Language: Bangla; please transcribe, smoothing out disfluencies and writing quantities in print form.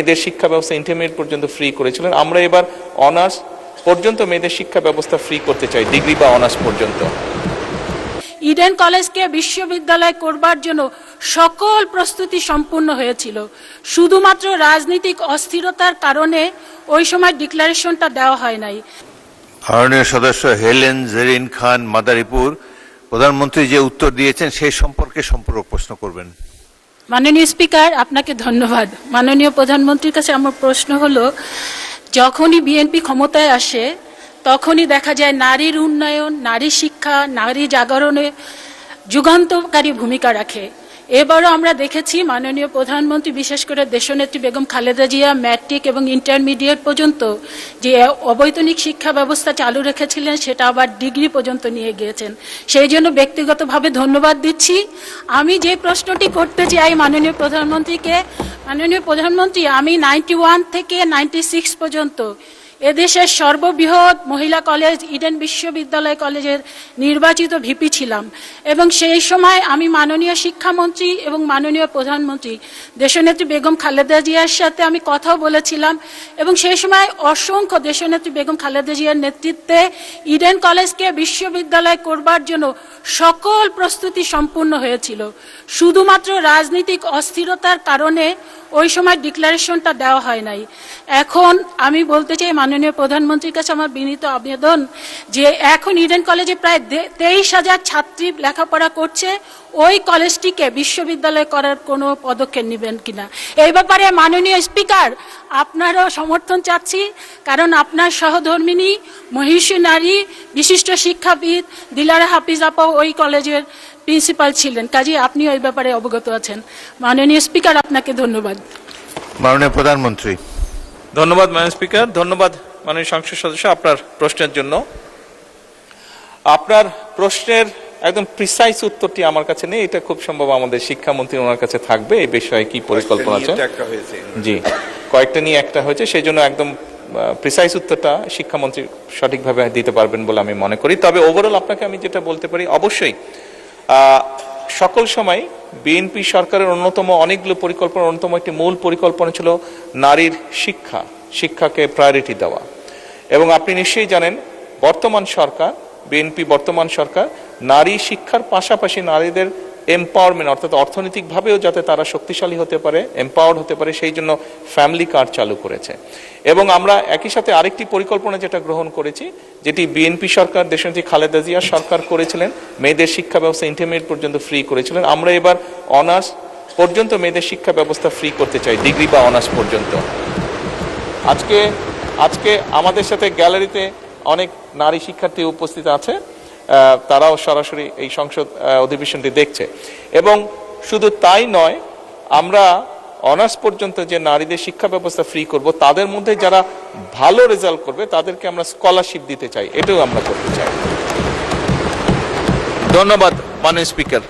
মেয়েদের শিক্ষা ব্যবস্থা ইন্টারমিডিয়েট পর্যন্ত ফ্রি করেছিলেন। আমরা এবার অনার্স পর্যন্ত মেয়েদের শিক্ষা ব্যবস্থা ফ্রি করতে চাই, ডিগ্রি বা অনার্স পর্যন্ত। ইডেন কলেজকে বিশ্ববিদ্যালয় করবার জন্য সকল প্রস্তুতি সম্পূর্ণ হয়েছিল, শুধুমাত্র রাজনৈতিক অস্থিরতার কারণে ওই সময় ডিক্লারেশনটা দেওয়া হয় নাই। মাননীয় সদস্য হেলেন জেরিন খান, মাদারীপুর, প্রধানমন্ত্রী যে উত্তর দিয়েছেন সেই সম্পর্কে সম্পূরক প্রশ্ন করবেন। মাননীয় স্পিকার, আপনাকে ধন্যবাদ। মাননীয় প্রধানমন্ত্রীর কাছে আমার প্রশ্ন হলো, যখনই বিএনপি ক্ষমতায় আসে তখনই দেখা যায় নারীর উন্নয়ন, নারী শিক্ষা, নারী জাগরণে যুগান্তকারী ভূমিকা রাখে। এবারও আমরা দেখেছি মাননীয় প্রধানমন্ত্রী, বিশেষ করে দেশনেত্রী বেগম খালেদা জিয়া, ম্যাট্রিক এবং ইন্টারমিডিয়েট পর্যন্ত যে অবৈতনিক শিক্ষা ব্যবস্থা চালু রেখেছিলেন সেটা আবার ডিগ্রি পর্যন্ত নিয়ে গিয়েছেন। সেই জন্য ব্যক্তিগতভাবে ধন্যবাদ দিচ্ছি। আমি যে প্রশ্নটি করতে চাই মাননীয় প্রধানমন্ত্রীকে, মাননীয় প্রধানমন্ত্রী, আমি 91 থেকে 96 পর্যন্ত এদেশের সর্ববৃহৎ মহিলা কলেজ ইডেন বিশ্ববিদ্যালয় কলেজের নির্বাচিত ভিপি ছিলাম এবং সেই সময় আমি মাননীয় শিক্ষামন্ত্রী এবং মাননীয় প্রধানমন্ত্রী দেশনেত্রী বেগম খালেদা জিয়ার সাথে আমি কথাও বলেছিলাম এবং সেই সময় অসংখ্য দেশনেত্রী বেগম খালেদা জিয়ার নেতৃত্বে ইডেন কলেজকে বিশ্ববিদ্যালয় করবার জন্য সকল প্রস্তুতি সম্পূর্ণ হয়েছিল, শুধুমাত্র রাজনৈতিক অস্থিরতার কারণে ওই সময় ডিক্লারেশনটা দেওয়া হয় নাই। এখন আমি বলতে চাই মাননীয় প্রধানমন্ত্রীর কাছে আমার বিনীত আবেদন যে এখন ইডেন কলেজে প্রায় 23,000 ছাত্রী লেখাপড়া করছে, ওই কলেজটিকে বিশ্ববিদ্যালয় করার কোনো পদক্ষেপ নেবেন কিনা। এই ব্যাপারে মাননীয় স্পিকার আপনারও সমর্থন চাচ্ছি, কারণ আপনার সহধর্মিনী মহিষী নারী বিশিষ্ট শিক্ষাবিদ দিলারা হাফিজ আপা ওই কলেজের প্রিন্সিপাল ছিলেন, কাজে আপনি ওই ব্যাপারে অবগত আছেন। মাননীয় স্পিকার, আপনাকে ধন্যবাদ। মাননীয় প্রধানমন্ত্রী। ধন্যবাদ মাননীয় স্পিকার, ধন্যবাদ মাননীয় সংসদ সদস্য আপনার প্রশ্নের জন্য। আপনার প্রশ্নের একদম প্রিসাইজ উত্তরটি আমার কাছে নেই, এটা খুব সম্ভব আমাদের শিক্ষামন্ত্রী ওনার কাছে থাকবে। এই বিষয়ে কি পরিকল্পনা আছে? জি, কয়েকটা নিয়ে একটা হয়েছে, সেই জন্য একদম প্রিসাইজ উত্তরটা শিক্ষামন্ত্রী সঠিকভাবে দিতে পারবেন বলে আমি মনে করি। তবে ওভারঅল আপনাকে আমি যেটা বলতে পারি, অবশ্যই সকল সময় বিএনপি সরকারের অনেকগুলো পরিকল্পনা, অন্যতম একটি মূল পরিকল্পনা ছিল নারীর শিক্ষাকে প্রায়োরিটি দেওয়া। এবং আপনি নিশ্চয়ই জানেন বিএনপি বর্তমান সরকার নারী শিক্ষার পাশাপাশি নারীদের এম্পাওয়ারমেন্ট, অর্থাৎ অর্থনৈতিকভাবেও যাতে তারা শক্তিশালী হতে পারে, এম্পাওয়ার্ড হতে পারে, সেই জন্য ফ্যামিলি কার্ড চালু করেছে। এবং আমরা একই সাথে আরেকটি পরিকল্পনা যেটা গ্রহণ করেছি, যেটি বিএনপি সরকার দেশনেত্রী খালেদা জিয়া সরকার করেছিলেন, মেয়েদের শিক্ষা ব্যবস্থা ইন্টারমিডিয়েট পর্যন্ত ফ্রি করেছিলেন। আমরা এবার অনার্স পর্যন্ত মেয়েদের শিক্ষা ব্যবস্থা ফ্রি করতে চাই, ডিগ্রি বা অনার্স পর্যন্ত। আজকে আমাদের সাথে গ্যালারিতে অনেক নারী শিক্ষার্থী উপস্থিত আছে, তারাও সরাসরি এই সংসদ অধিবেশনটি দেখছে। এবং শুধু তাই নয়, আমরা অনার্স পর্যন্ত যে নারীদের শিক্ষা ব্যবস্থা ফ্রি করব, তাদের মধ্যে যারা ভালো রেজাল্ট করবে তাদেরকে আমরা স্কলারশিপ দিতে চাই, এটাও আমরা করতে চাই। ধন্যবাদ মাননীয় স্পিকার।